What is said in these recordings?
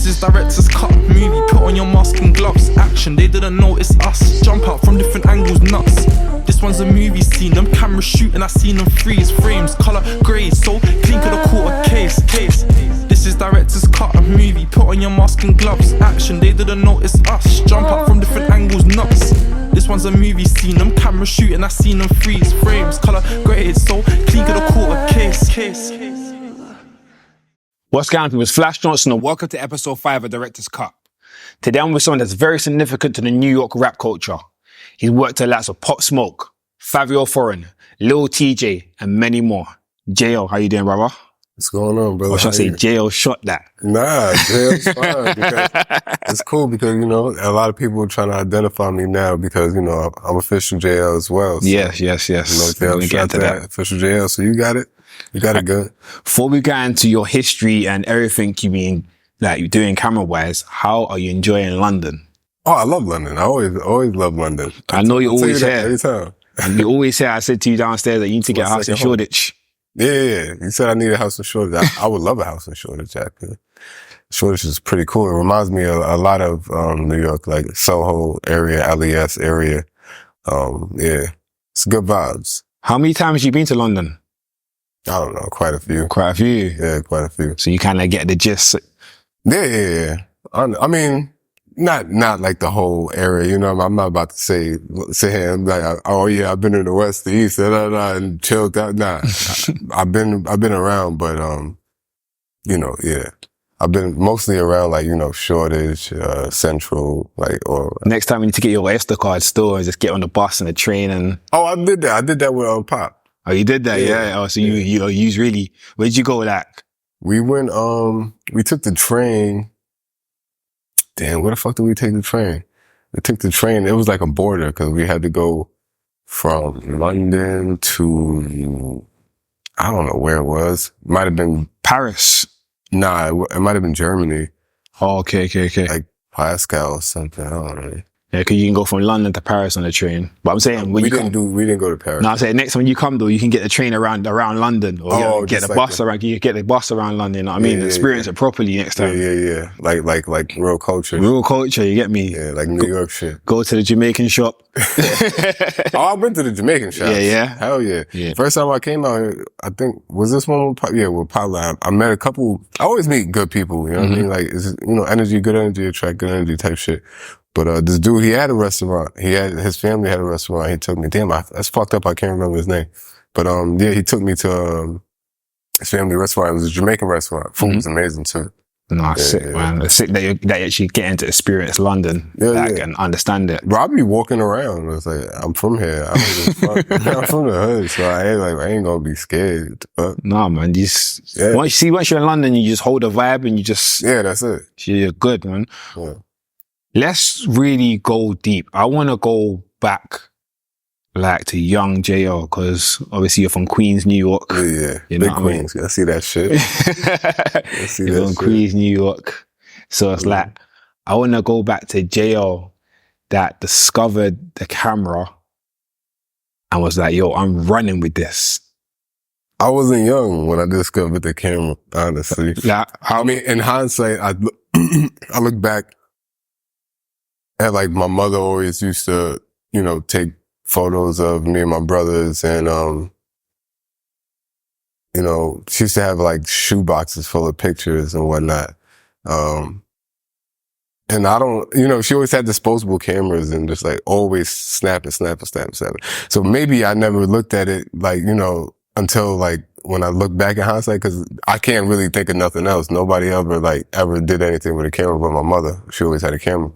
is director's cut movie. Put on your mask and gloves. Action, they didn't notice us. Jump out from different angles, nuts. This one's a movie scene. Them cameras shooting, I seen them freeze. Frames, colour grey, so clean could have caught a case. This is director's cut movie. Put on your mask and gloves. Action, they didn't notice us. Jump out from different angles, nuts. This one's a movie scene. Them cameras shooting, I seen them freeze. Frames, colour grey, so clean could have caught a case. What's going on, people? It's Flash Johnson and welcome to episode 5 of Director's Cut. Today I'm with someone that's very significant to the New York rap culture. He's worked at lots of Pop Smoke, Fivio Foreign, Lil TJ, and many more. JL, how you doing, brother? What's going on, brother? Or should I say JLShotThat? Nah, JL's fine because it's cool because, you know, a lot of people are trying to identify me now because, you know, I'm official JL as well. So, Yes. You know, JLShotThat, official JL, so you got it. You got it good. Before we get into your history and everything you've been like doing camera-wise, how are you enjoying London? Oh, I love London. I always love London. I know you always say every time. And you always say, I said to you downstairs that you need to get a house in Shoreditch. Yeah. You said I need a house in Shoreditch. I would love a house in Shoreditch, actually. Shoreditch is pretty cool. It reminds me a lot of New York, like Soho area, LES area. Yeah, it's good vibes. How many times have you been to London? I don't know, quite a few. Quite a few? Yeah, quite a few. So you kind of get the gist? Yeah. I mean, not like the whole area, you know, I'm not about to say here, I'm like, oh yeah, I've been in the West, the East, and chilled out. Nah, I've been around, but, you know, yeah. I've been mostly around, like, you know, Shoreditch, Central, like, or... Next time you need to get your Oyster card still and just get on the bus and the train and... Oh, I did that. I did that with Pop. Oh, you did that? Yeah. Oh, so you really... Where'd you go with that? We went, we took the train. Damn, where the fuck did we take the train? We took the train. It was like a border because we had to go from London to... I don't know where it was. Might have been... Paris. Nah, it might have been Germany. Oh, okay. Like Pascal or something. I don't know. Yeah, because you can go from London to Paris on the train. But I'm saying we didn't go to Paris. No, I'm saying next time you come though, you can get the train around London, or get the bus around. You get the bus around London. You know what I mean? Experience it properly next time. Yeah. Like real culture. Real culture. You get me? Yeah, like New York shit. Go to the Jamaican shop. Oh, I've been to the Jamaican shop. Yeah. Hell yeah. First time I came out here, I think was this one with Pop? Yeah, with Pop Lab. I met a couple. I always meet good people. You know what I mean? Like it's, you know, good energy attract good energy type shit. But this dude, he had a restaurant. His family had a restaurant. He took me. Damn, that's fucked up. I can't remember his name. But yeah, he took me to his family restaurant. It was a Jamaican restaurant. Food was amazing too. No, sick, man. It's sick that you actually get into experience London and understand it. Bro, I be walking around. It's like, I'm from here. I don't give a fuck. I'm from the hood, so I ain't gonna be scared. Nah, man. Once you're in London, you just hold a vibe and you just... Yeah, that's it. You're good, man. Yeah. Let's really go deep. I want to go back like to young JL because obviously you're from Queens, New York. Yeah. You know Big Queens. I see that shit. You're from Queens, New York. So it's like, I want to go back to JL that discovered the camera and was like, yo, I'm running with this. I wasn't young when I discovered the camera, honestly. I mean, in hindsight, I look back at like my mother always used to, you know, take photos of me and my brothers and, you know, she used to have like shoe boxes full of pictures and whatnot. And I don't, you know, she always had disposable cameras and just like always snapping. So maybe I never looked at it like, you know, until like when I look back in hindsight, cause I can't really think of nothing else. Nobody ever did anything with a camera but my mother. She always had a camera.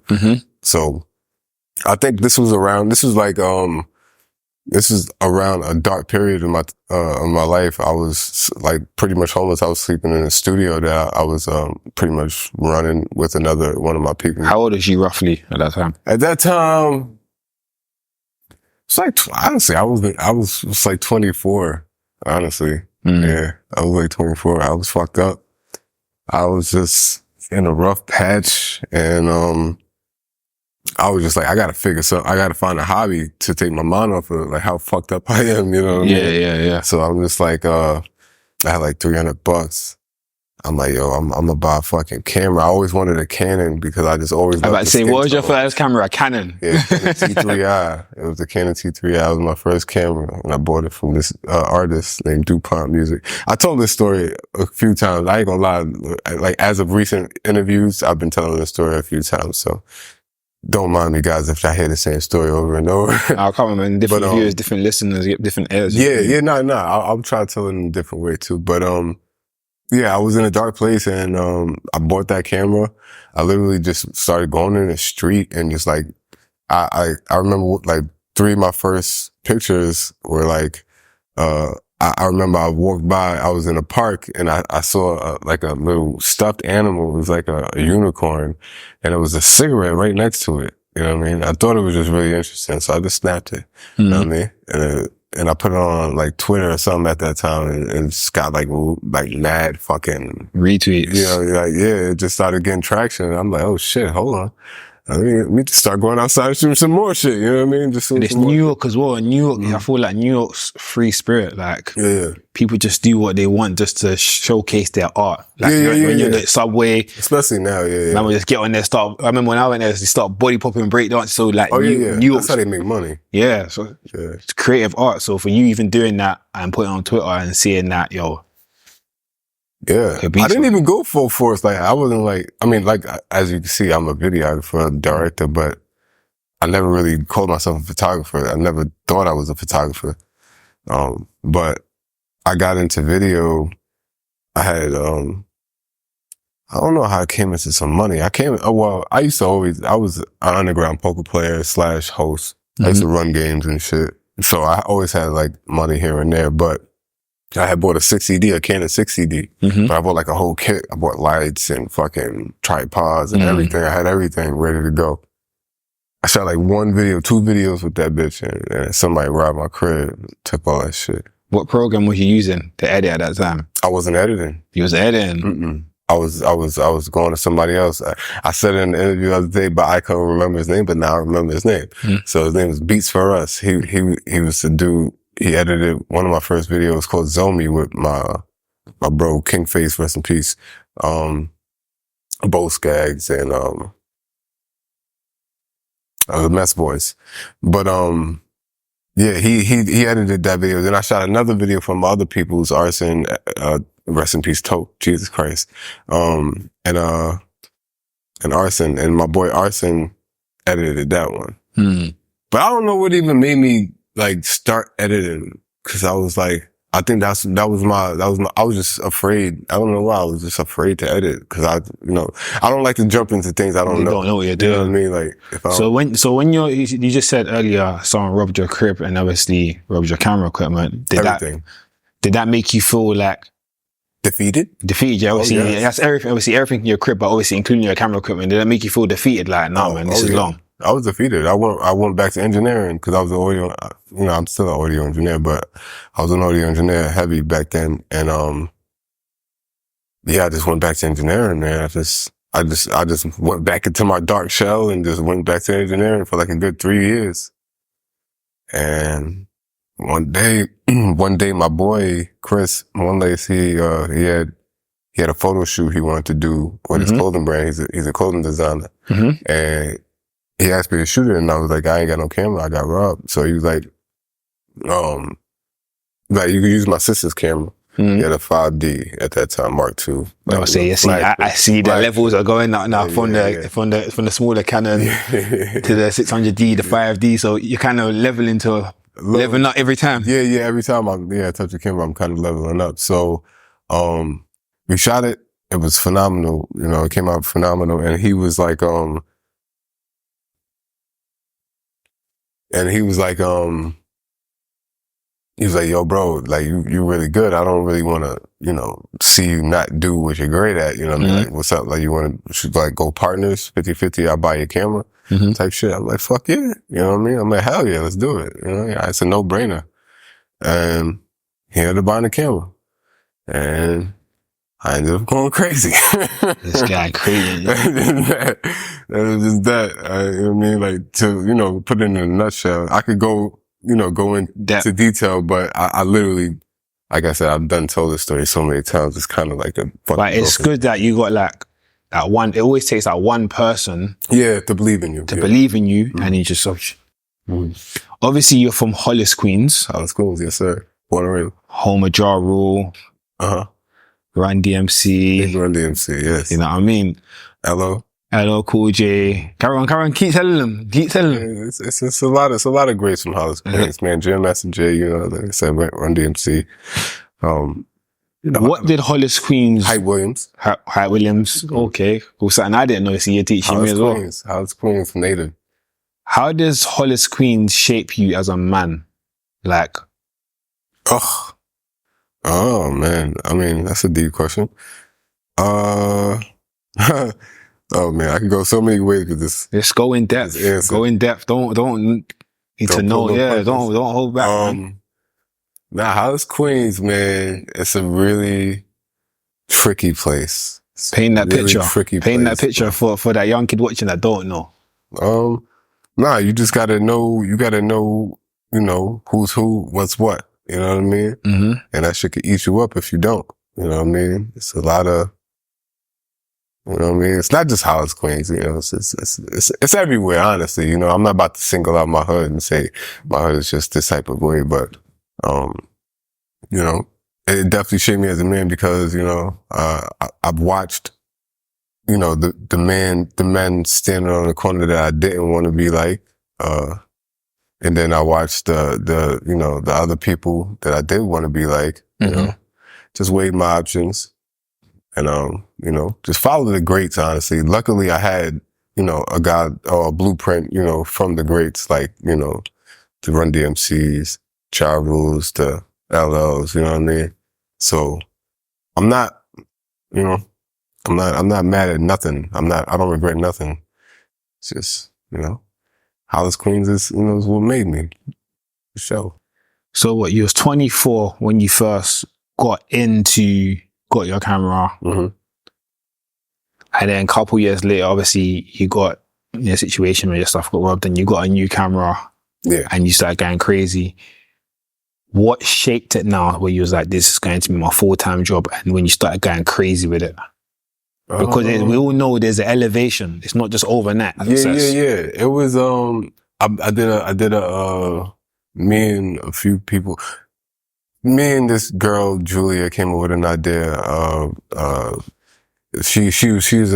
So I think this was around a dark period in my life. I was like pretty much homeless. I was sleeping in a studio that I was pretty much running with one of my people. How old was you roughly at that time? At that time, it's like, honestly, I was like 24, honestly. Yeah, I was like 24. I was fucked up. I was just in a rough patch and I was just like, I gotta figure something. I gotta find a hobby to take my mind off of like how fucked up I am, you know what I mean? Yeah. So I'm just like, I had like $300. I'm like, yo, I'm gonna buy a fucking camera. I always wanted a Canon because I just always. I was about loved to the say, skin what was your tone. first camera? A Canon. Yeah, Canon T3i. It was the Canon T3i. It was my first camera, and I bought it from this artist named DuPont Music. I told this story a few times. I ain't gonna lie. Like, as of recent interviews, I've been telling this story a few times. So don't mind me, guys, if I hear the same story over and over. I can't remember. Different viewers, different listeners, get different ears. Yeah, no. I'll try to tell it in a different way too. But yeah, I was in a dark place, and I bought that camera. I literally just started going in the street and just like, I remember like 3 of my first pictures were like, I remember I walked by, I was in a park, and I saw like a little stuffed animal. It was like a unicorn, and it was a cigarette right next to it. You know what I mean? I thought it was just really interesting, so I just snapped it. You know what I mean? And I put it on like Twitter or something at that time, and it's got like mad fucking retweets. You know, like, yeah, it just started getting traction. And I'm like, oh shit, hold on. I mean, I need to start going outside and shooting some more shit. You know what I mean? Just and it's New York as well. New York, I feel like New York's free spirit. Like, people just do what they want just to showcase their art. Like, when you're in the subway, especially now, man, we just get on there. I remember when I went there, they start body popping breakdance. So like, New York, that's how they make money. Yeah, so it's creative art. So for you even doing that and putting it on Twitter and seeing that, yo. Yeah, I didn't even go full force. Like, I wasn't like, I mean, like, as you can see, I'm a videographer, a director, but I never really called myself a photographer. I never thought I was a photographer. But I got into video. I had, I don't know how I came into some money. I was an underground poker player / host. I used to run games and shit. So I always had like money here and there, but I had bought a Canon 6CD, but I bought like a whole kit. I bought lights and fucking tripods and everything. I had everything ready to go. I shot like 2 videos with that bitch, and somebody robbed my crib, took all that shit. What program was you using to edit at that time? I wasn't editing. You was editing? I was going to somebody else. I said it in the interview the other day, but I couldn't remember his name, but now I remember his name. So his name was Beats For Us. He was the dude. He edited one of my first videos called Zomi with my bro King Face, rest in peace. Bo Skaggs and the Mess Boys. But yeah, he edited that video. Then I shot another video from other people's Arson, rest in peace, Tote, Jesus Christ. And Arson, and my boy Arson edited that one. But I don't know what even made me like start editing, because I was like, I think I was just afraid. I don't know why. I was just afraid to edit, because I don't like to jump into things I don't know. You don't know what you're doing. You know what I mean? Like, so when you just said earlier, someone robbed your crib and obviously robbed your camera equipment. Did that make you feel like defeated? Yeah, obviously, that's everything. Obviously, everything in your crib, but obviously including your camera equipment. Did that make you feel defeated? Like, man, this is long. I was defeated. I went back to engineering, because I was an audio, I'm still an audio engineer, but I was an audio engineer heavy back then. And, I just went back to engineering, man. I just went back into my dark shell and just went back to engineering for like a good 3 years. And one day, my boy, Chris Monlace, he had a photo shoot he wanted to do with his clothing brand. He's a clothing designer. And he asked me to shoot it, and I was like, I ain't got no camera. I got robbed. So he was like, you can use my sister's camera. He had a 5D at that time, Mark II. Like, I see the levels are going up now from the smaller Canon to the 600D, the 5D. So you're kind of leveling up every time. Yeah. Every time I touch the camera, I'm kind of leveling up. So, we shot it. It was phenomenal. It came out phenomenal. And he was like, yo, bro, like, you really good. I don't really want to, see you not do what you're great at. You know what I mean? Like, what's up? Like, you want to, like, go partners, 50-50, I'll buy your camera type shit. I'm like, fuck yeah. You know what I mean? I'm like, hell yeah, let's do it. It's a no-brainer. And he ended up buying the camera. And I ended up going crazy. This guy crazy. That was just that. You know what I mean? Like, to, put it in a nutshell, I could go into detail, but I literally like I said, I've told this story so many times. It's kind of like a fucking But it's good that you got like that one. It always takes that one person, to believe in you, believe in you, and you just obviously you're from Hollis, Queens. Hollis, Queens, yes sir. Born and raised. Home of Ja Rule, Run DMC. Run DMC, yes. You know what I mean? LL Cool J. Carry on, keep telling them. It's a lot of greats from Hollis, Queens, man. Jam Master J, you know, like I said, Run DMC. What did Hollis Queens? Hype Williams. Hype Williams. Okay. Cool. Something I didn't know. So you're teaching me as well. Hollis Queens native. How does Hollis Queens shape you as a man? Like, oh man. I mean, that's a deep question. Oh man, I could go so many ways with this. Just go in depth. Go in depth. Don't need to know. Yeah, don't hold back. Man. Hollis Queens, man, it's a really tricky place. Paint that really picture. Paint that picture for that young kid watching that don't know. You just gotta know. You gotta know. You know who's who, what's what. You know what I mean? Mm-hmm. And that shit could eat you up if you don't. You know what I mean? It's a lot of. You know what I mean? It's not just Hollis Queens, you know, it's everywhere, honestly. You know, I'm not about to single out my hood and say my hood is just this type of way, but, you know, it definitely shaped me as a man because, you know, I've watched, you know, the men standing on the corner that I didn't want to be like, and then I watched the you know, the other people that I did want to be like, you know, just weighed my options. And, you know, just follow the greats, honestly. Luckily, I had, you know, a blueprint, you know, from the greats, like, you know, the Run DMCs, Ja Rules, the LLs, you know what I mean? So I'm not, you know, I'm not mad at nothing. I don't regret nothing. It's just, you know, Hollis Queens is, you know, is what made me. For sure. So what, you was 24 when you first got your camera, and then a couple years later, obviously you got in a situation where your stuff got robbed and you got a new camera, and you started going crazy. What shaped it now where you was like, this is going to be my full-time job, and when you started going crazy with it? Because we all know there's an elevation. It's not just overnight. Yeah. It was, I did a me and a few people, me and this girl, Julia, came up with an idea. She does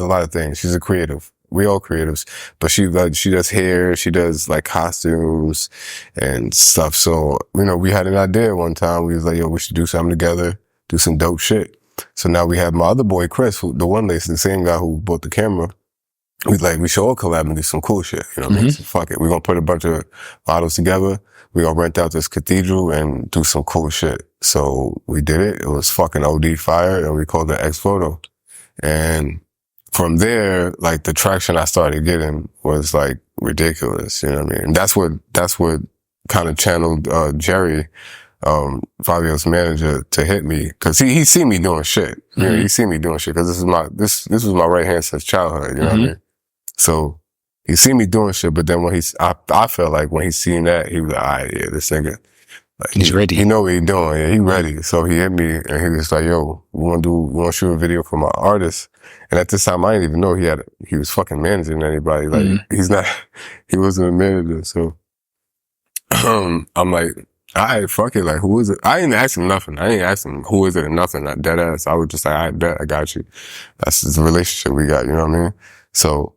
a lot of things. She's a creative. We all creatives, but she does hair. She does like costumes and stuff. So, you know, we had an idea one time. We was like, yo, we should do something together, do some dope shit. So now we have my other boy, Chris, the one that's the same guy who bought the camera. We like, we should all collab and do some cool shit. You know what I mean? So fuck it. We're going to put a bunch of models together. We're going to rent out this cathedral and do some cool shit. So we did it. It was fucking OD fire, and we called it X Photo. And from there, like the traction I started getting was like ridiculous. You know what I mean? And that's what kind of channeled, Jerry, Fivio's manager, to hit me. Cause he seen me doing shit. You know, he seen me doing shit. Cause this was my right hand since childhood. You know what I mean? So he seen me doing shit, but then when I felt like when he seen that, he was like, all right, yeah, this nigga, like, he's ready. He know what he doing. Yeah, he ready. So he hit me and he was like, yo, we want to shoot a video for my artist. And at this time, I didn't even know he was fucking managing anybody. Like he wasn't a manager. So, I'm like, all right, fuck it. Like, who is it? I didn't ask him nothing. I didn't ask him who is it or nothing. Not dead ass. I was just like, I bet I got you. That's the relationship we got. You know what I mean? So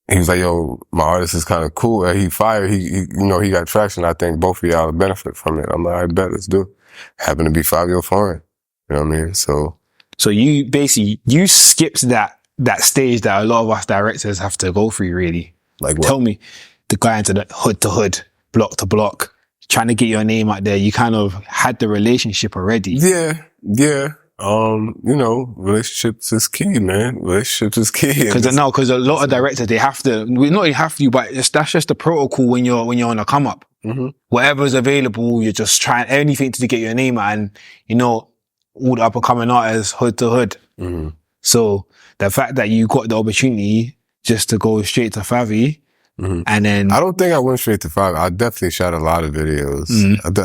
he was like, yo, my artist is kind of cool. He fired. He you know, he got traction. I think both of y'all benefit from it. I'm like, I bet, let's do it. Happened to be Fivio foreign. You know what I mean? So you basically, you skipped that stage that a lot of us directors have to go through, really. Like what? Tell me, the guy into the hood to hood, block to block, trying to get your name out there. You kind of had the relationship already. Yeah. You know, relationships is key, man. Relationships is key. Because a lot of directors, they have to, we not have to, but that's just the protocol when you're on a come up. Whatever's available, you're just trying anything to get your name out, and, you know, all the up and coming artists, hood to hood. So the fact that you got the opportunity just to go straight to Favi, And then I don't think I went straight to Fivio. I definitely shot a lot of videos.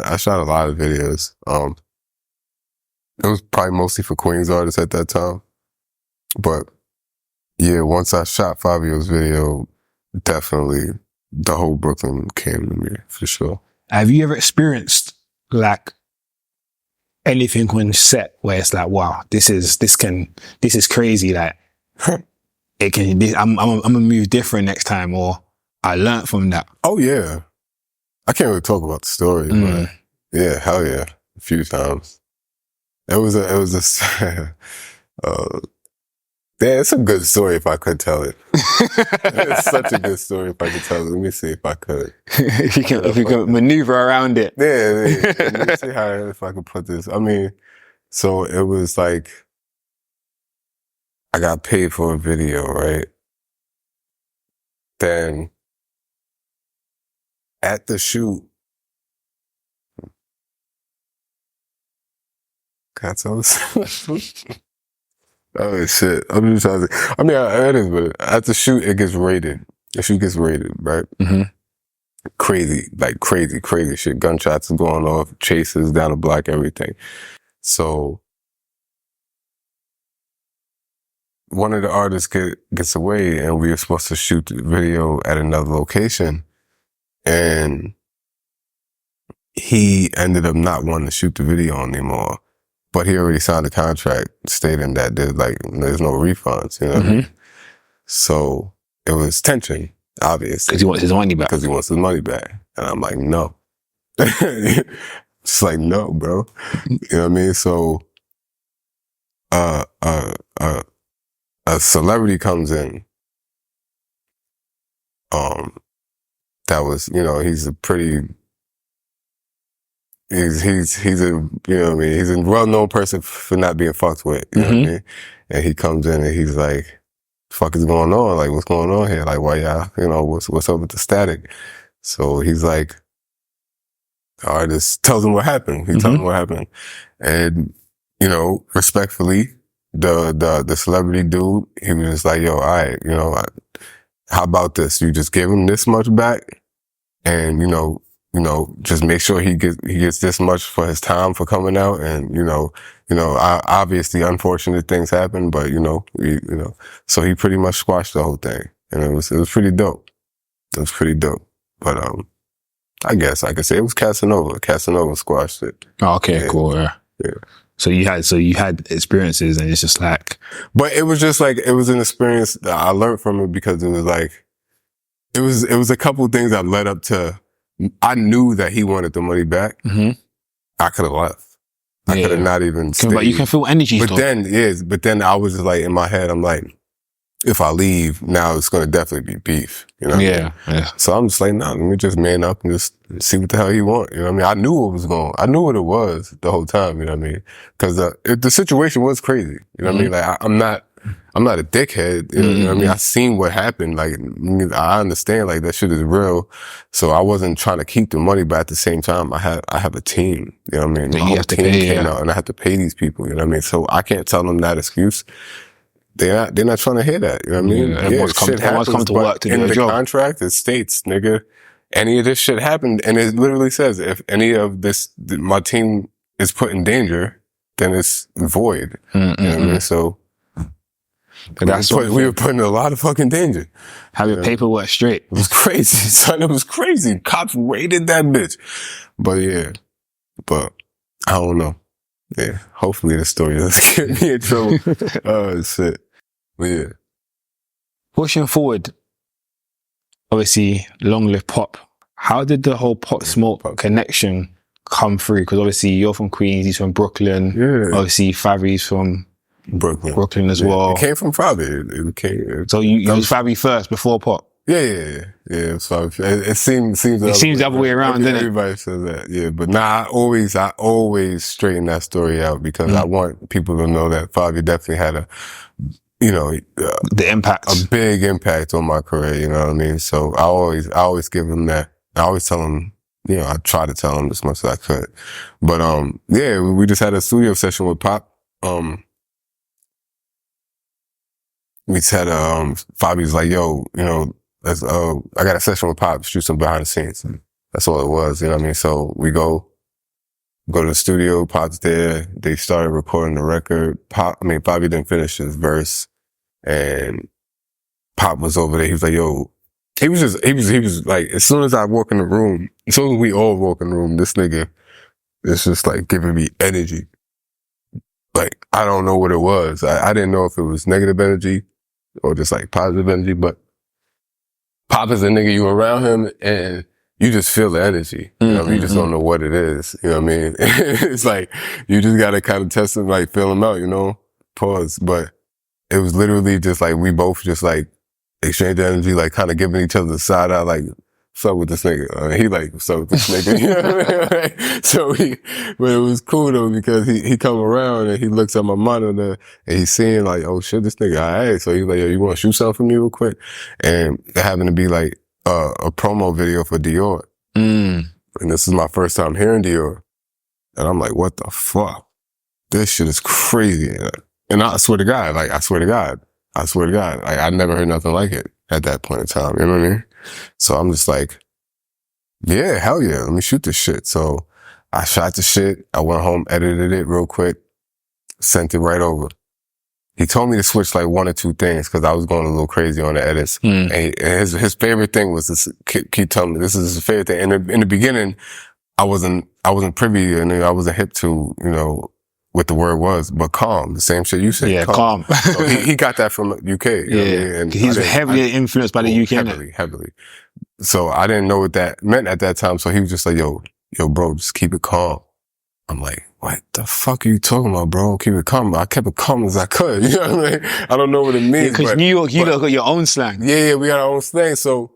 I shot a lot of videos. It was probably mostly for Queens artists at that time. But yeah, once I shot Fivio's video, definitely the whole Brooklyn came to me for sure. have you ever experienced like anything on set where it's like, wow, this is crazy. Like I'm gonna move different next time, or I learned from that. Oh yeah. I can't really talk about the story, but yeah, hell yeah. A few times. It was a yeah, it's a good story if I could tell it. It's such a good story if I could tell it. Let me see if I could. if you can maneuver around it. Yeah. Let me see if I could put this. I mean, so it was like, I got paid for a video, right? Then at the shoot, can I tell this? Oh shit! I'm just trying to. I mean, it is, but at the shoot, it gets rated. The shoot gets rated, right? Crazy shit. Gunshots going off, chases down the block, everything. So one of the artists gets away, and we were supposed to shoot the video at another location, and he ended up not wanting to shoot the video anymore. But he already signed a contract stating that there's no refunds, you know what I mean? So it was tension, obviously. Because he wants his money back. Because he wants his money back. And I'm like, no. Just like, no, bro. You know what I mean? So a celebrity comes in, that was, he's a pretty, he's a, you know what I mean? He's a well-known person for not being fucked with, you know what I mean? And he comes in and he's like, fuck is going on? Like, what's going on here? Like, why y'all, what's up with the static? So he's like, the artist tells him what happened. He tells him what happened. And, respectfully, the celebrity dude, he was just like, yo, all right, how about this? You just give him this much back and, just make sure he gets this much for his time for coming out. And, obviously unfortunate things happen, but, so he pretty much squashed the whole thing. And it was pretty dope. It was pretty dope. But, I guess I could say it was Casanova. Casanova squashed it. Oh, okay, yeah. Cool. Yeah. So you had experiences, and it's just like, but it was just like, it was an experience that I learned from it, because it was like, it was a couple of things that led up to, I knew that he wanted the money back. I could have left. I could have not even stayed. But you can feel energy. But then I was just like, in my head, I'm like, if I leave, now it's going to definitely be beef. You know what I mean? So I'm just like, nah, let me just man up and just see what the hell he want. You know what I mean? I knew what it was the whole time. You know what I mean? Because the situation was crazy. You know what I mean? Like, I'm not a dickhead. You know what I mean? I seen what happened. Like, I understand, like, that shit is real. So I wasn't trying to keep the money, but at the same time, I have a team. You know what I mean? My whole team came out, and I have to pay these people. You know what I mean? So I can't tell them that excuse. They're not trying to hear that. You know what I mean? Everyone's come to work to do their job. In the contract, it states, nigga, any of this shit happened, and it literally says, if any of this, my team is put in danger, then it's void. You know what I mean? So we were put in a lot of fucking danger. Have your paperwork straight. It was crazy, son. It was crazy. Cops raided that bitch. But I don't know. Yeah, hopefully the story doesn't get me in trouble. Oh, shit. But yeah. Pushing forward, obviously, long live Pop. How did the whole Pop Smoke connection come through? Because obviously you're from Queens, he's from Brooklyn. Yeah. Obviously Fivio's from Brooklyn as well. It came from Fivio. So you was Fivio first before Pop? Yeah. So it seems the other way around, doesn't it? Everybody says that, yeah. But nah, I always straighten that story out, because I want people to know that Fivio definitely had the impact, a big impact on my career. You know what I mean? So I always give him that. I always tell him, I try to tell him as much as I could. But we just had a studio session with Pop. We said, Fivio's like, yo, I got a session with Pop, shoot some behind the scenes. That's all it was, you know what I mean? So we go to the studio, Pop's there, they started recording the record. Bobby didn't finish his verse, and Pop was over there. He was like, yo, he was like, as soon as I walk in the room, as soon as we all walk in the room, this nigga is just like giving me energy. Like, I don't know what it was. I didn't know if it was negative energy or just like positive energy, but Pop is a nigga, you around him and you just feel the energy. You know, you just don't know what it is. You know what I mean? It's like, you just gotta kind of test him, like feel him out, you know? Pause. But it was literally just like, we both just like exchange energy, like kind of giving each other the side eye, like, what's up with this nigga? He like, what's up with this nigga? You know what I mean? So but it was cool though, because he come around and he looks at my monitor and he's seeing like, oh shit, this nigga, alright. So he's like, yo, you want to shoot something for me real quick? And it happened to be like a promo video for Dior. And this is my first time hearing Dior. And I'm like, what the fuck? This shit is crazy. And I swear to God, like, like, I never heard nothing like it at that point in time. You know what I mean? So I'm just like, yeah, hell yeah, let me shoot this shit. So I shot the shit. I went home, edited it real quick, sent it right over. He told me to switch like one or two things because I was going a little crazy on the edits. And his favorite thing was this, keep telling me this is his favorite thing. In the beginning, I wasn't privy and I wasn't hip to, you know, what the word was, but calm, the same shit you said. Yeah, calm. So he got that from UK. You know what I mean? And he's heavily influenced by the UK. Heavily. So I didn't know what that meant at that time. So he was just like, yo, bro, just keep it calm. I'm like, what the fuck are you talking about, bro? Keep it calm. I kept it calm as I could. You know what I mean? I don't know what it means. Because New York, you got your own slang. Yeah, we got our own slang. So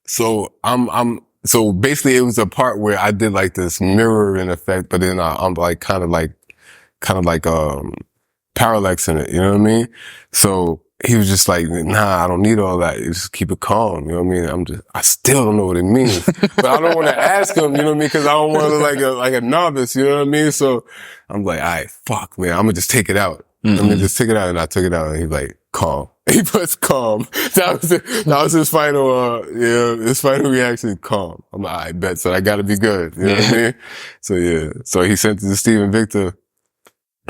so basically it was a part where I did like this mirroring effect, but then I'm like kind of like parallaxing it, you know what I mean? So he was just like, nah, I don't need all that. You just keep it calm, you know what I mean? I still don't know what it means, but I don't want to ask him, you know what I mean? Cause I don't want to look like a novice, you know what I mean? So I'm like, all right, fuck, man, I'm gonna just take it out. Let me just take it out. And I took it out and he's like, calm. He puts calm. That was his final, his final reaction, calm. I'm like, I bet, so I gotta be good, you know what I mean? So yeah, so he sent it to Stephen Victor.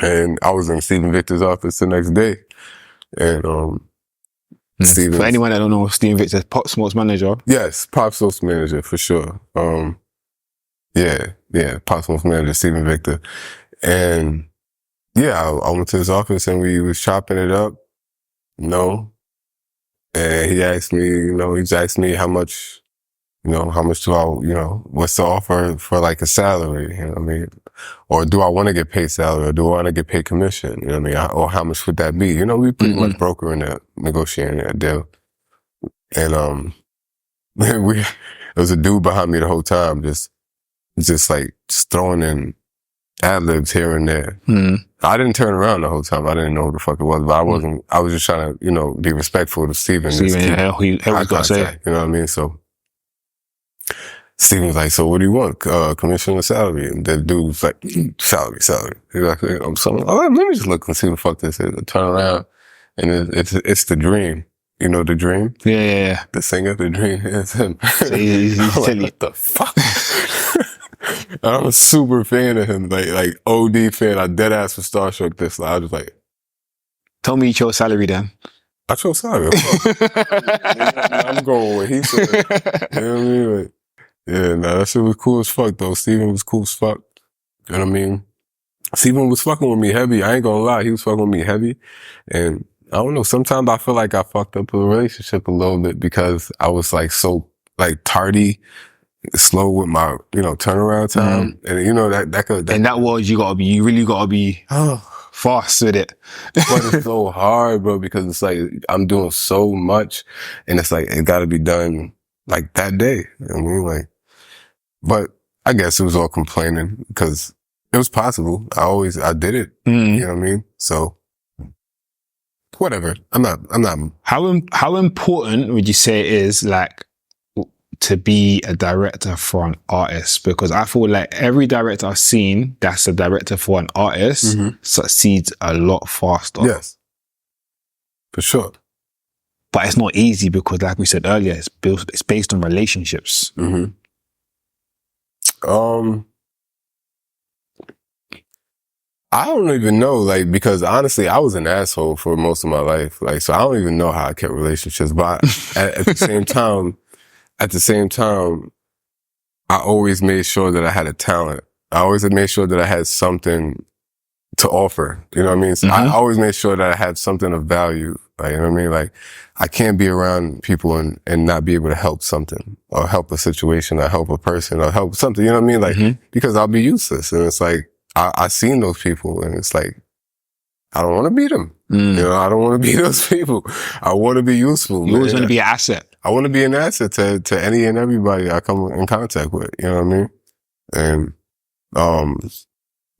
And I was in Stephen Victor's office the next day. And, for anyone that don't know, Stephen Victor's Pop Smoke's manager. Yes, Pop Smoke's manager, for sure. Pop Smoke's manager, Stephen Victor. And yeah, I went to his office and we was chopping it up, you know. And he asked me, how much do I, what's the offer for like a salary, you know what I mean? Or do I want to get paid salary, or do I want to get paid commission? You know what I mean? Or how much would that be? You know, we pretty much broker in that, negotiating that deal. And, there was a dude behind me the whole time, just throwing in ad-libs here and there. I didn't turn around the whole time. I didn't know who the fuck it was, but I was just trying to, be respectful to Stephen. He got to say. You know what I mean? So Stephen was like, so what do you want? Commission or salary? And the dude was like, salary. He's like, let me just look and see what the fuck this is. I turn around and it's The Dream. You know The Dream? Yeah. The singer, The Dream, it's him. So he's like, what the fuck? I'm a super fan of him, like OD fan. I dead ass for starstruck this. I was just like, tell me your salary then. I chose salary. I'm going with what he said. You know what I mean? Like, yeah, that shit was cool as fuck though. Steven was cool as fuck. You know what I mean? Steven was fucking with me heavy. I ain't gonna lie, he was fucking with me heavy. And I don't know, sometimes I feel like I fucked up a relationship a little bit because I was like so like tardy, slow with my, turnaround time. And that could. In that world, you really gotta be fast with it. But it's so hard, bro, because it's like I'm doing so much and it's like it gotta be done like that day. You know what I mean? Like, but I guess it was all complaining because it was possible. I did it. You know what I mean? So whatever. I'm not. How important would you say it is like to be a director for an artist? Because I feel like every director I've seen that's a director for an artist succeeds a lot faster. Yes. For sure. But it's not easy because, like we said earlier, it's based on relationships. Mm-hmm. I don't even know, like, because honestly, I was an asshole for most of my life. Like, so I don't even know how I kept relationships. But at the same time, I always made sure that I had a talent. I always made sure that I had something to offer. You know what I mean? So I always made sure that I had something of value. Like, you know what I mean? Like, I can't be around people and not be able to help something or help a situation or help a person or help something. You know what I mean? Like, because I'll be useless. And it's like, I seen those people and it's like, I don't want to be them. You know, I don't want to be those people. I want to be useful. You always want to be an asset. I want to be an asset to any and everybody I come in contact with. You know what I mean? And,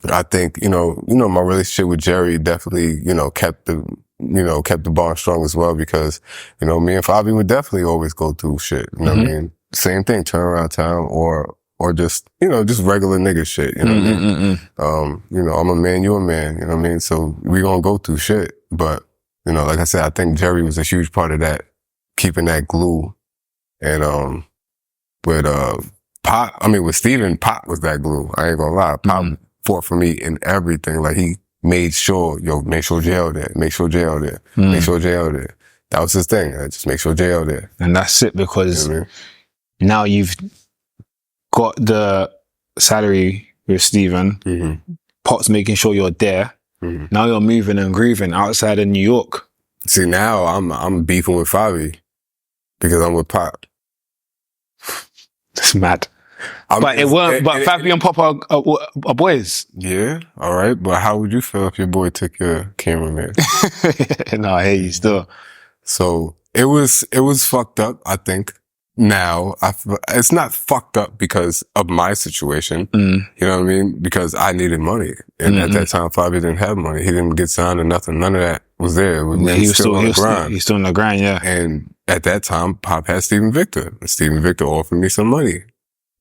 I think, you know, my relationship with Jerry definitely, kept the bond strong as well because, me and Fivio would definitely always go through shit. You know what I mean? Same thing, turnaround time or just, just regular nigga shit. You know what I mean? I'm a man, you a man. You know what I mean? So we gonna go through shit. But, like I said, I think Jerry was a huge part of that, keeping that glue. And, with Steven, Pop was that glue. I ain't gonna lie. Pop fought for me in everything. Like he made sure, make sure jail there, make sure jail there, make sure jail there. That was his thing. Just make sure jail there. And that's it because You know what I mean? now you've got the salary with Steven. Pop's making sure you're there. Now you're moving and grooving outside of New York. See, now I'm beefing with Fivio because I'm with Pop. That's mad. But Fivio and Pop are boys. Yeah, all right. But how would you feel if your boy took your cameraman? No, I hear you still. So it was fucked up, I think. Now, it's not fucked up because of my situation. You know what I mean? Because I needed money. And at that time, Fivio didn't have money. He didn't get signed or nothing. None of that was there. He was still on the grind. He's still on the grind, yeah. And at that time, Pop had Steven Victor. And Steven Victor offered me some money.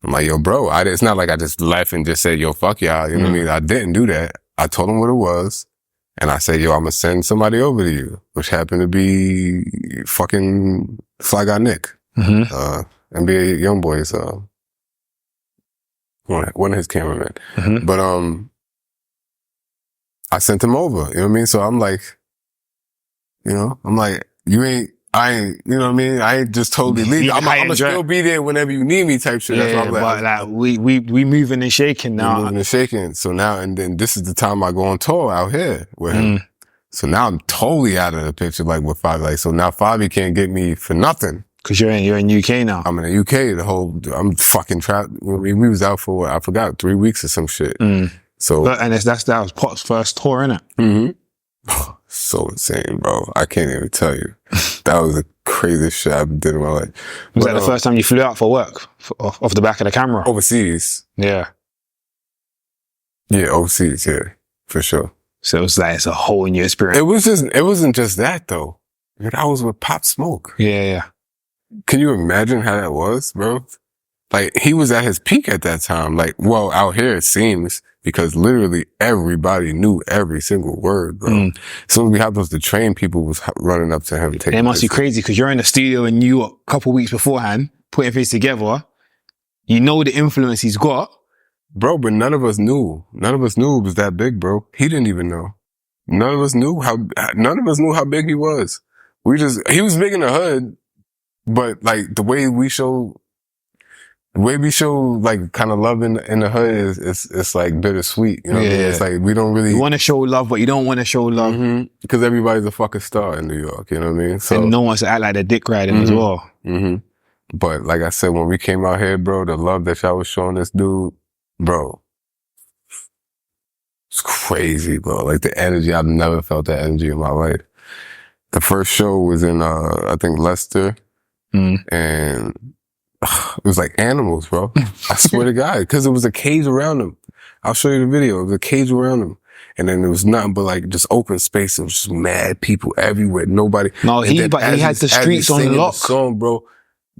I'm like, yo, bro, it's not like I just left and just said, yo, fuck y'all. You know what I mean? I didn't do that. I told him what it was. And I said, yo, I'm going to send somebody over to you, which happened to be fucking Fly Guy Nick. NBA Youngboy's, one of his cameramen. But, I sent him over, you know what I mean? So I'm like, I ain't, you know what I mean? I ain't just totally leaving. I'm gonna still be there whenever you need me type shit. That's what I'm like. But we moving and shaking now. Moving and shaking. So now, and then this is the time I go on tour out here with him. So now I'm totally out of the picture, like with Fivio. Like, so now Fivio can't get me for nothing. Cause you're in UK now. I'm in the UK. I'm fucking trapped. We was out for, I forgot, 3 weeks or some shit. So. And that was Pop's first tour, innit? So insane, bro. I can't even tell you. That was the craziest shit I've did in my life. Was that the first time you flew out for work? Off the back of the camera? Overseas. Yeah. Yeah, overseas, yeah. For sure. So it was like, it's a whole new experience. It wasn't just that though. I was with Pop Smoke. Yeah. Can you imagine how that was, bro? Like, he was at his peak at that time. Like, well, out here it seems, because literally everybody knew every single word, bro. As soon as we hopped off the train, people was running up to him. It must be crazy because you're in the studio in New York a couple weeks beforehand, putting things together. You know the influence he's got. Bro, but none of us knew. None of us knew it was that big, bro. He didn't even know. None of us knew how big he was. He was big in the hood, but like the way we show like kind of love in the hood is like bittersweet. You know what I mean? It's like we don't really. You want to show love, but you don't want to show love. Because everybody's a fucking star in New York. You know what I mean? So, and no one wants to act like they're dick riding as well. But like I said, when we came out here, bro, the love that y'all was showing this dude, bro, it's crazy, bro. Like the energy, I've never felt that energy in my life. The first show was in, I think Leicester, and it was like animals, bro. I swear to God, because it was a cage around them. I'll show you the video. It was a cage around them. And then there was nothing but like just open space. It was just mad people everywhere. Nobody. No, he had the streets on lock. Song, bro.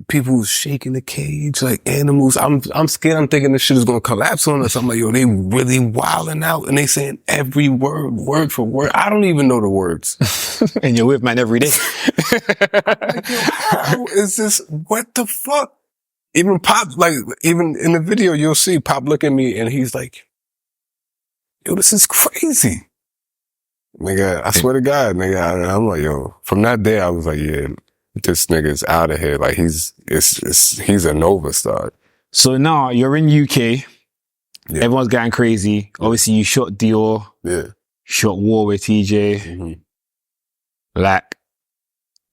people shaking the cage like animals. I'm scared. I'm thinking this shit is gonna collapse on us. I'm like, yo, they really wilding out, and they saying every word for word. I don't even know the words. And you're with man every day. Like, yo, how is this? What the fuck? Even Pop, like, even in the video, you'll see Pop look at me and he's like, yo, this is crazy. Nigga, I swear to God, nigga. And I'm like, yo, from that day, I was like, yeah, this nigga's out of here. Like, he's a Nova star. So now you're in UK. Yeah. Everyone's going crazy. Obviously, you shot Dior. Yeah. Shot War with TJ. Mm-hmm. Like,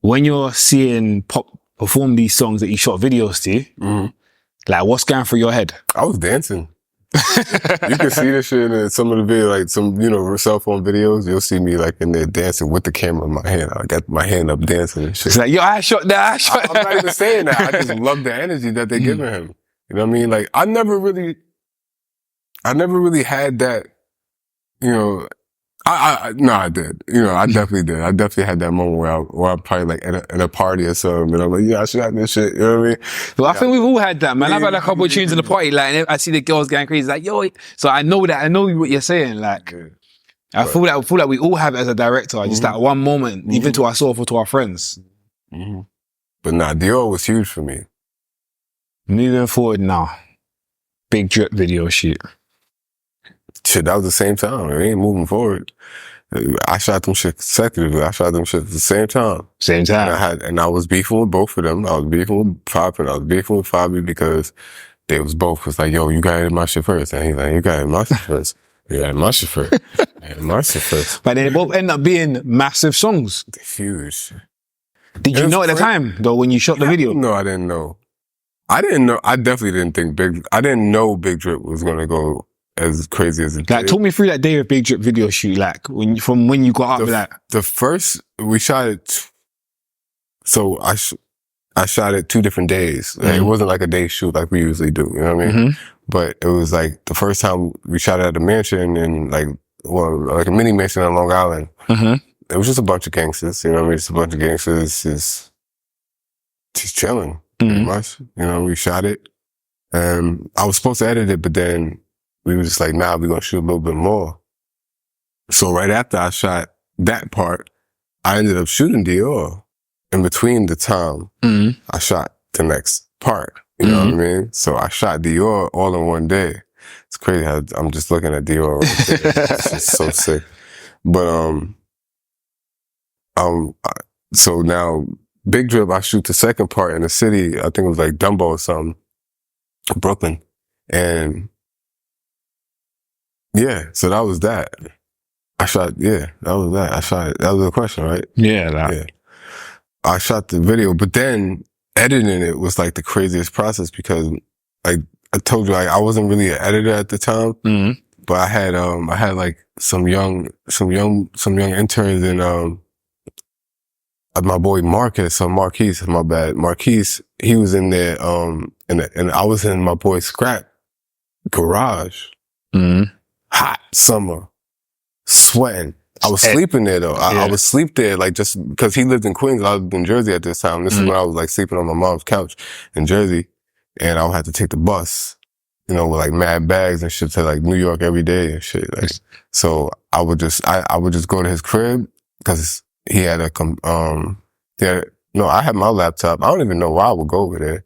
when you're seeing Pop perform these songs that you shot videos to, Mm-hmm. like, what's going through your head? I was dancing. You can see this shit in some of the video, like some, cell phone videos. You'll see me like in there dancing with the camera in my hand. I got my hand up dancing and shit. It's like, yo, I shot that. I'm not even saying that. I just love the energy that they're giving him. You know what I mean? Like, I never really had that, no, I did. I definitely did. I definitely had that moment where I probably like at a party or something, and I'm like, yeah, I shot this shit. You know what I mean? Well, I think we've all had that, man. I've had a couple of tunes in the party, like, and I see the girls going crazy, like, yo. So I know what you're saying. Like, I feel like we all have it as a director. Just that one moment, even to ourselves or to our friends. Mm-hmm. But nah, Dior was huge for me. Moving forward now, big drip video shoot. Shit, that was the same time. We ain't moving forward. I shot them shit consecutively. I shot them shit at the same time. Same time. And I was beefing with both of them. I was beefing with Pop and I was beefing with Fivio because they was like, yo, you gotta hit my shit first. And he's like, you gotta hit my shit first. You gotta hit my shit first. Hit my shit first. But they both end up being massive songs. Huge. Did you know at the time, though, when you shot the video? No, I didn't know. I definitely didn't think I didn't know Big Drip was gonna go as crazy as it did. Like, talk me through that day of Big Drip video shoot, like, from when you got up, like. The first, we shot it, so I shot it 2 different days. Like, it wasn't like a day shoot like we usually do, you know what I mean? But it was like, the first time we shot it at a mansion and like a mini mansion on Long Island. It was just a bunch of gangsters, you know what I mean? Just a bunch of gangsters just chilling, pretty much. We shot it. And I was supposed to edit it, but then we were just like, nah, we're gonna shoot a little bit more. So right after I shot that part, I ended up shooting Dior. In between the time, I shot the next part. You know what I mean? So I shot Dior all in one day. It's crazy how I'm just looking at Dior right there. It's just so sick. But so now Big Drip, I shoot the second part in the city. I think it was like Dumbo or something, Brooklyn, and yeah. So that was that. That was that. I shot it. That was the question, right? Yeah. Yeah. I shot the video, but then editing it was like the craziest process because, like I told you, I wasn't really an editor at the time, but I had like some young interns and my boy Marquise, my bad, Marquise, he was in there, and I was in my boy Scrap garage, hot summer, sweating. I was sleeping there though. I would sleep there like just because he lived in Queens. I lived in Jersey at this time. This is when I was like sleeping on my mom's couch in Jersey, and I would have to take the bus, with like mad bags and shit to like New York every day and shit. Like, so I would just go to his crib because he had I had my laptop. I don't even know why I would go over there.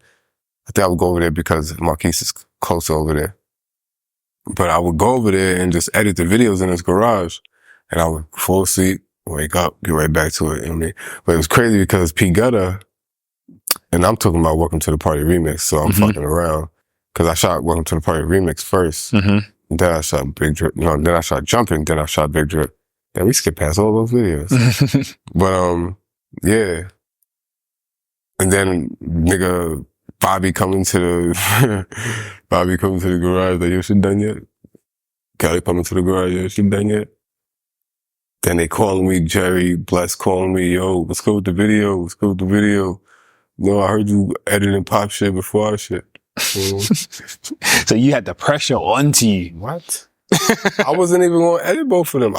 I think I would go over there because Marquise is close over there. But I would go over there and just edit the videos in his garage. And I would fall asleep, wake up, get right back to it. You know what I mean? But it was crazy because P. Gutter, and I'm talking about Welcome to the Party remix, so I'm fucking around. Because I shot Welcome to the Party remix first. Then I shot Big Drip. No, then I shot Jumping, then I shot Big Drip. Then we skipped past all those videos. But, yeah. And then nigga Bobby coming to the garage, like, yo, shit done yet? Kelly coming to the garage, yo, shit done yet? Then they calling me, Jerry Bless calling me, yo, what's good with the video? What's good with the video? No, I heard you editing Pop shit before our shit. So you had the pressure onto you. What? I wasn't even going to edit both of them.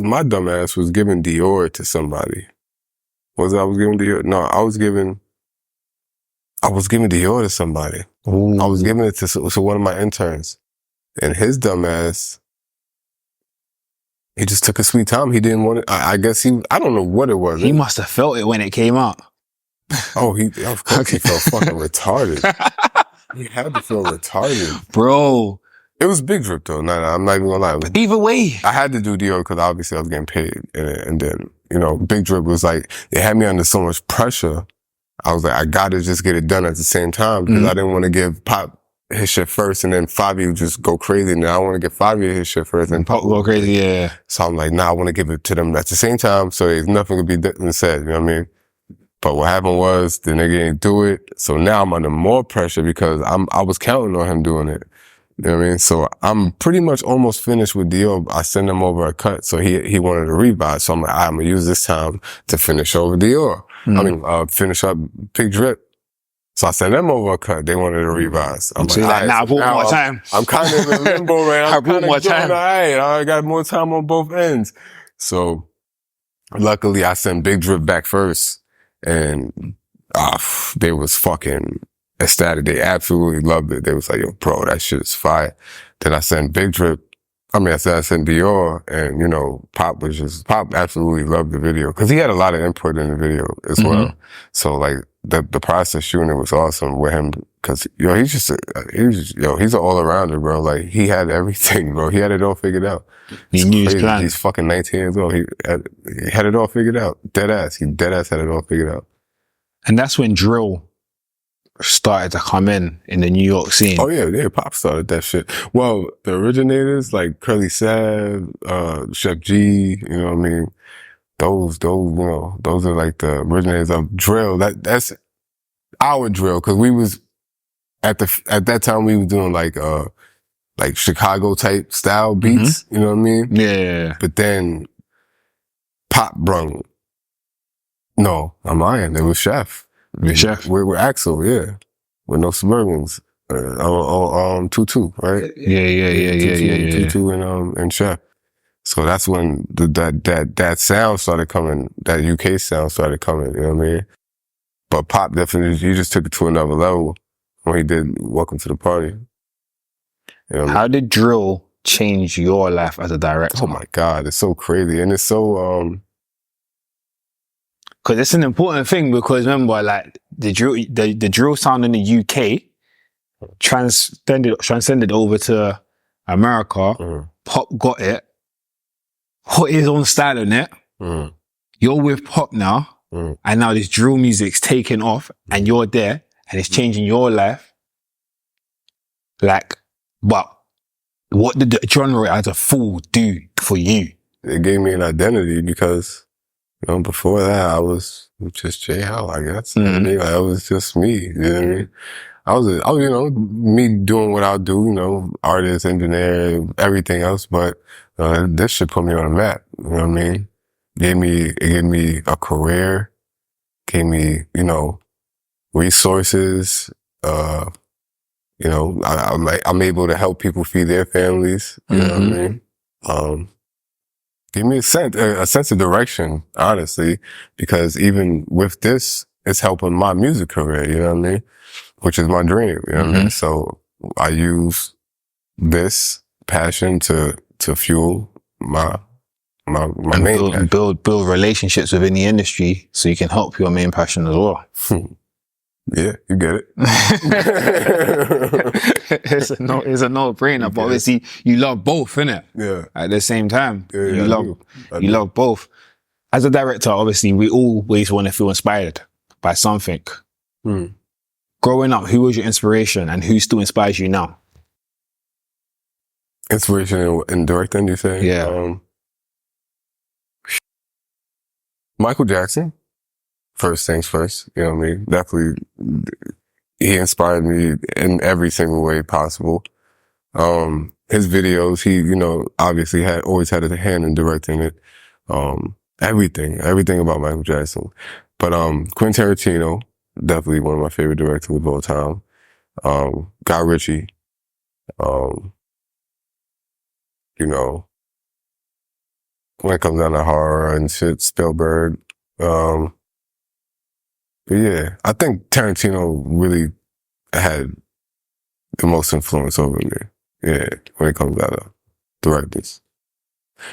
My dumb ass was giving Dior to somebody. Was I was giving Dior? No, I was giving Dior to somebody. Ooh. I was giving it to one of my interns, and his dumb ass, he just took a sweet time. He didn't want it. I guess I don't know what it was. He must have felt it when it came out. Oh, of course he felt fucking retarded. He had to feel retarded. Bro. It was Big Drip though. Nah, I'm not even gonna lie. But either way. I had to do Dior because obviously I was getting paid. And then, you know, Big Drip was like, they had me under so much pressure. I was like, I gotta just get it done at the same time because I didn't want to give Pop his shit first and then Fivio just go crazy. And then I want to give Fivio his shit first and Pop go crazy, yeah. So I'm like, nah, I want to give it to them at the same time so there's nothing to be said, you know what I mean? But what happened was the nigga didn't do it. So now I'm under more pressure because I was counting on him doing it. You know what I mean? So I'm pretty much almost finished with Dior. I sent him over a cut. So he wanted to rebuy. So I'm like, I'm going to use this time to finish over Dior. Finish up Big Drip. So I sent them over a cut. They wanted to revise. I'm so like, I bought more time. I'm kind of in limbo, man. I bought more time. All right, I got more time on both ends. So luckily I sent Big Drip back first and they was fucking ecstatic. They absolutely loved it. They was like, yo, bro, that shit is fire. Then I sent Big Drip. I sent Dior and, you know, Pop absolutely loved the video because he had a lot of input in the video as well. So like the process shooting it was awesome with him because, yo, he's an all-arounder, bro. Like he had everything, bro. He had it all figured out. He knew his plan. He's fucking 19 years old. He had it all figured out. Dead ass. He dead ass had it all figured out. And that's when drill started to come in the New York scene. Oh yeah, Pop started that shit. Well, the originators like Curly Sav, Chef G, you know what I mean? Those, you know, those are like the originators of drill. That's our drill because we was at that time we were doing like Chicago type style beats. You know what I mean? Yeah. But then Pop brung. No, I'm lying. It was Chef. Chef. We're Axel, yeah. With no Suburbans. 2-2, right? Yeah. 2-2 and Chef. So that's when that sound started coming, that UK sound started coming, you know what I mean? But Pop definitely, he just took it to another level when he did Welcome to the Party. You know How did drill change your life as a director? Oh my God, it's so crazy. And it's so, because it's an important thing because remember, like the drill sound in the UK transcended over to America. Pop got it, put his own style in it. You're with Pop now, and now this drill music's taking off, and you're there, and it's changing your life. Like, but what did the genre as a fool do for you? It gave me an identity because, you know, before that, I was just J Howell, I guess. I mean, like, I was just me, you know what I mean? I was, you know, me doing what I do, you know, artist, engineer, everything else, but this shit put me on the map, you know what I mean? It gave me a career, gave me, you know, resources, you know, I'm able to help people feed their families, you know what I mean? Give me a sense of direction, honestly, because even with this, it's helping my music career, you know what I mean? Which is my dream, you know what I mean? So I use this passion to fuel my main passion. Build relationships within the industry so you can help your main passion as well. Yeah, you get it. It's a no-brainer, but obviously you love both, innit? Yeah. At the same time, Yeah, you love both. As a director, obviously, we always want to feel inspired by something. Growing up, who was your inspiration and who still inspires you now? Inspiration in directing, you say? Yeah. Michael Jackson. First things first, you know what I mean? Definitely, he inspired me in every single way possible. His videos, he, you know, obviously always had a hand in directing it. Everything about Michael Jackson. But, Quentin Tarantino, definitely one of my favorite directors of all time. Guy Ritchie, you know, when it comes down to horror and shit, Spielberg, But yeah, I think Tarantino really had the most influence over me. Yeah, when it comes down to directors.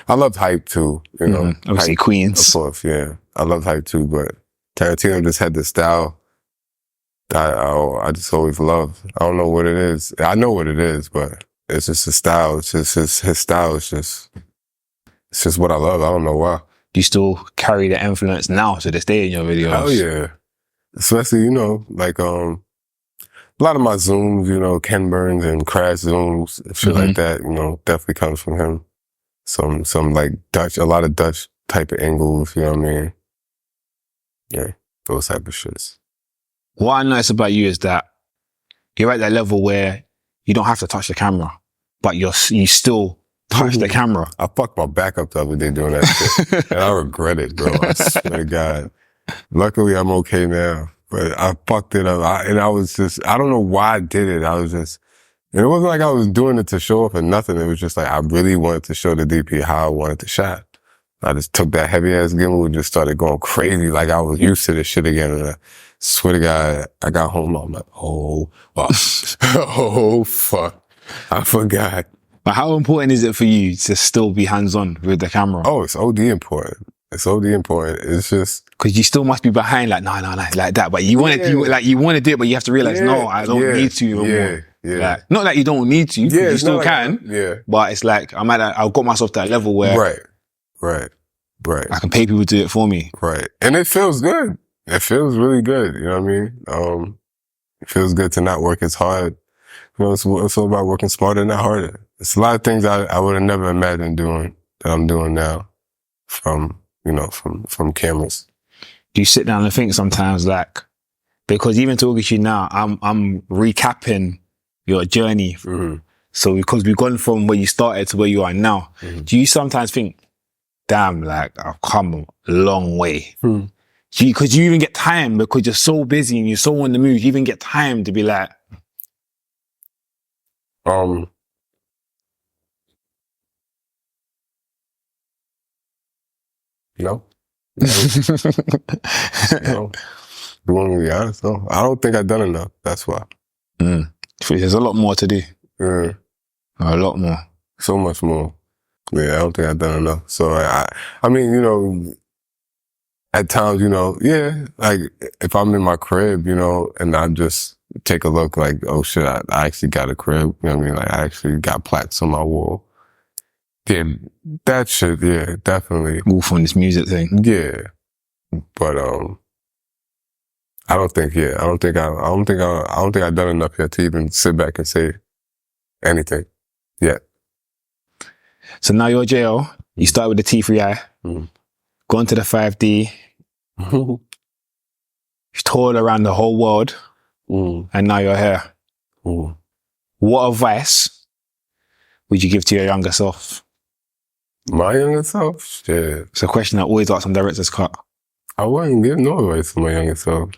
I loved Hype too, you know. Obviously, Hype, Queens. of course, yeah. I loved Hype too, but Tarantino just had this style that I just always loved. I don't know what it is. I know what it is, but it's just his style. It's just his style. It's just what I love. I don't know why. Do you still carry the influence now to this day in your videos? Oh yeah. Especially, you know, like a lot of my zooms, you know, Ken Burns and crash zooms, shit like that, you know, definitely comes from him. Some like Dutch, a lot of Dutch type of angles, you know what I mean? Yeah, those type of shits. What I notice about you is that you're at that level where you don't have to touch the camera, but you still touch the camera. I fucked my back up the other day doing that shit. And I regret it, bro. I swear to God. Luckily, I'm okay now. But I fucked it up. I don't know why I did it. And it wasn't like I was doing it to show off or nothing. It was just like, I really wanted to show the DP how I wanted to shot. I just took that heavy ass gimbal and just started going crazy. Like I was used to this shit again. And I swear to God, I got home. I'm like, oh, fuck. Oh, fuck. I forgot. But how important is it for you to still be hands-on with the camera? Oh, it's OD important. It's OD important. It's just because you still must be behind, like no, like that. But you want to, you want to do it, but you have to realize, no, I don't need to anymore. Yeah. Like, not that you don't need to. You still can. But it's like I've got myself to that level where right. I can pay people to do it for me. Right, and it feels good. It feels really good. You know what I mean? It feels good to not work as hard. You know, it's all about working smarter, not harder. It's a lot of things I would have never imagined doing that I'm doing now from cameras. Do you sit down and think sometimes, like, because even talking to you now, I'm recapping your journey. So because we've gone from where you started to where you are now, do you sometimes think, damn, like I've come a long way? Because you even get time, because you're so busy and you're so on the move, you even get time to be like, No. No. You want me to be honest? No. I don't think I've done enough. That's why. There's a lot more to do. Yeah. A lot more. So much more. Yeah, I don't think I've done enough. So I mean, you know, at times, you know, yeah, like if I'm in my crib, you know, and I just take a look like, oh shit, I actually got a crib. You know what I mean? Like I actually got plaques on my wall. Yeah, that shit, yeah, definitely. All from this music thing. Yeah. But I don't think I've done enough yet to even sit back and say anything yet. So now you're JL, you start with the T3i, gone to the 5D, you've toured around the whole world, and now you're here. What advice would you give to your younger self? My younger self? Shit. It's a question I always ask on Director's Cut. I wouldn't give no advice to my younger self.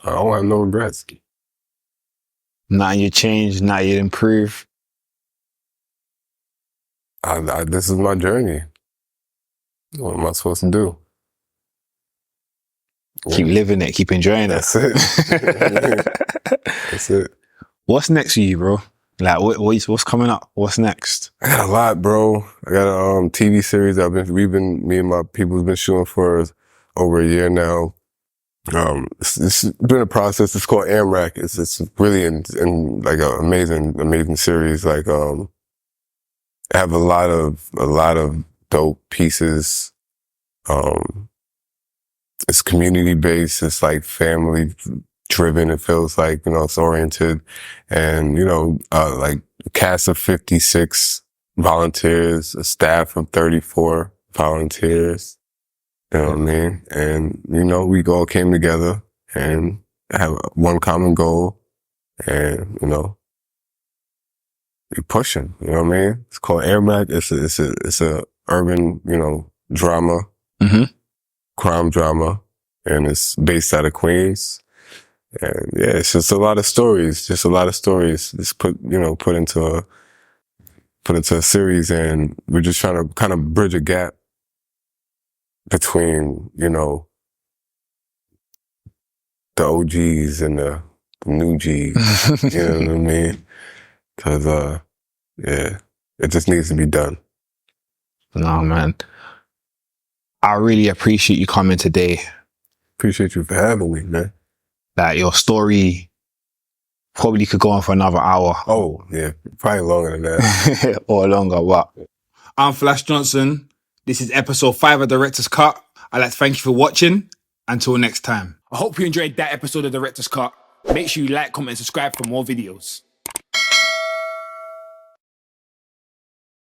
I don't have no regrets. Nothing you change, nothing you improve. This is my journey. What am I supposed to do? Keep living it, keep enjoying it. That's it. That's it. What's next for you, bro? Like, what's coming up? What's next? I got a lot, bro. I got a TV series me and my people have been shooting for over a year now. It's been a process. It's called AMRAC. It's really in like an amazing series. Like, I have a lot of dope pieces. It's community based. It's like family driven. It feels like, you know, it's oriented, and, you know, like a cast of 56 volunteers, a staff of 34 volunteers. You know what I mean? And, you know, we all came together and have one common goal, and, you know, we pushing, you know what I mean? It's called AirMac. It's a urban, you know, drama, crime drama, and it's based out of Queens. And yeah, it's just a lot of stories, just put into a series, and we're just trying to kind of bridge a gap between, you know, OGs and the new Gs. You know what I mean? Cause yeah, it just needs to be done. No, man. I really appreciate you coming today. Appreciate you for having me, man. Like, your story probably could go on for another hour. Oh, yeah. Probably longer than that. Or longer, but I'm Flash Johnson. This is episode 5 of Director's Cut. I'd like to thank you for watching. Until next time. I hope you enjoyed that episode of Director's Cut. Make sure you like, comment, and subscribe for more videos.